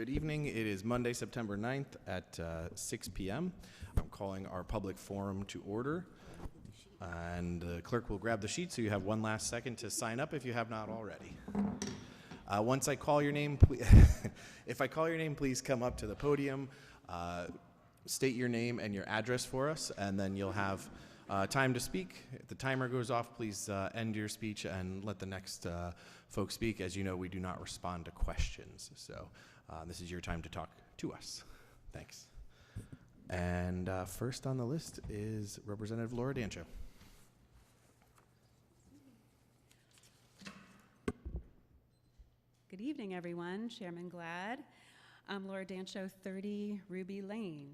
Good evening. It is Monday, September 9th at 6 p.m. I'm calling our public forum to order. And the clerk will grab the sheet so you have one last second to sign up if you have not already. Once I call your name, if I call your name, please come up to the podium, state your name and your address for us, and then you'll have time to speak. If the timer goes off, please end your speech and let the next folks speak. As you know, we do not respond to questions, so this is your time to talk to us. Thanks. And first on the list is Representative Laura Dancho. Good evening, everyone. Chairman Glad. I'm Laura Dancho, 30 Ruby Lane.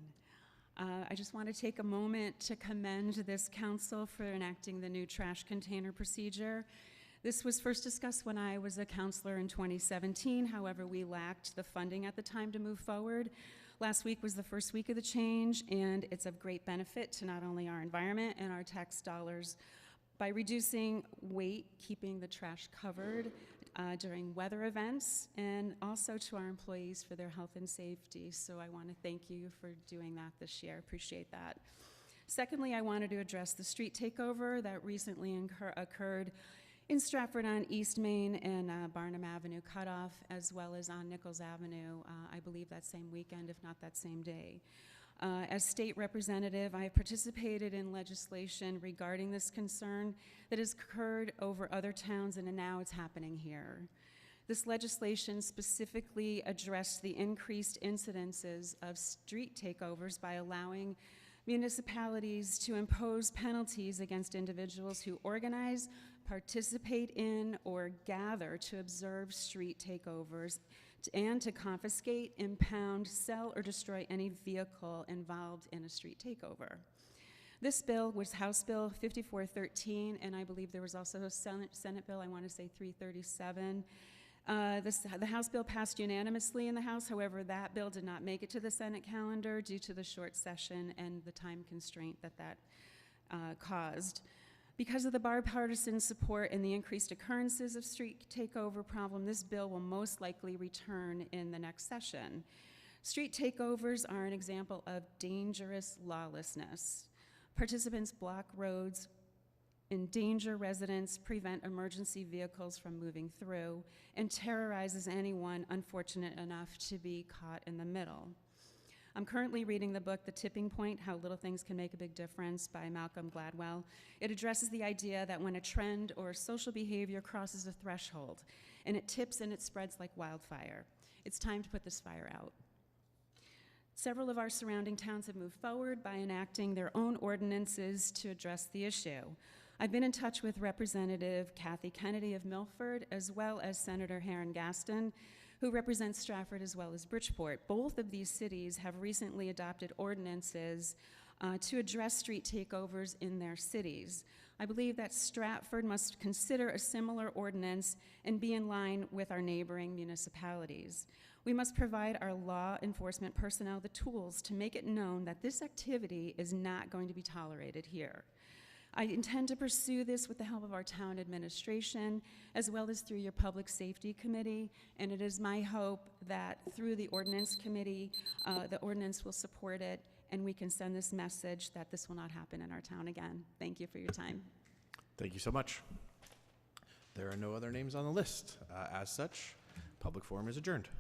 I just want to take a moment to commend this council for enacting the new trash container procedure. This was first discussed when I was a councilor in 2017. However, we lacked the funding at the time to move forward. Last week was the first week of the change, and it's of great benefit to not only our environment and our tax dollars by reducing weight, keeping the trash covered during weather events, and also to our employees for their health and safety. So I want to thank you for doing that this year. Appreciate that. Secondly, I wanted to address the street takeover that recently occurred in Stratford on East Main and Barnum Avenue cutoff, as well as on Nichols Avenue, I believe that same weekend, if not that same day. As state representative, I have participated in legislation regarding this concern that has occurred over other towns, and now it's happening here. This legislation specifically addressed the increased incidences of street takeovers by allowing municipalities to impose penalties against individuals who organize, participate in, or gather to observe street takeovers, and to confiscate, impound, sell, or destroy any vehicle involved in a street takeover. This bill was House Bill 5413, and I believe there was also a Senate bill, I want to say 337. The House bill passed unanimously in the House. However, that bill did not make it to the Senate calendar due to the short session and the time constraint that caused. Because of the bipartisan support and the increased occurrences of street takeover problem, this bill will most likely return in the next session. Street takeovers are an example of dangerous lawlessness. Participants block roads, endanger residents, prevent emergency vehicles from moving through, and terrorizes anyone unfortunate enough to be caught in the middle. I'm currently reading the book, The Tipping Point, How Little Things Can Make a Big Difference by Malcolm Gladwell. It addresses the idea that when a trend or social behavior crosses a threshold, and it tips and it spreads like wildfire, it's time to put this fire out. Several of our surrounding towns have moved forward by enacting their own ordinances to address the issue. I've been in touch with Representative Kathy Kennedy of Milford, as well as Senator Heron Gaston, who represents Stratford as well as Bridgeport. Both of these cities have recently adopted ordinances to address street takeovers in their cities. I believe that Stratford must consider a similar ordinance and be in line with our neighboring municipalities. We must provide our law enforcement personnel the tools to make it known that this activity is not going to be tolerated here. I intend to pursue this with the help of our town administration, as well as through your public safety committee, and it is my hope that through the ordinance committee, the ordinance will support it, and we can send this message that this will not happen in our town again. Thank you for your time. Thank you so much. There are no other names on the list. As such, public forum is adjourned.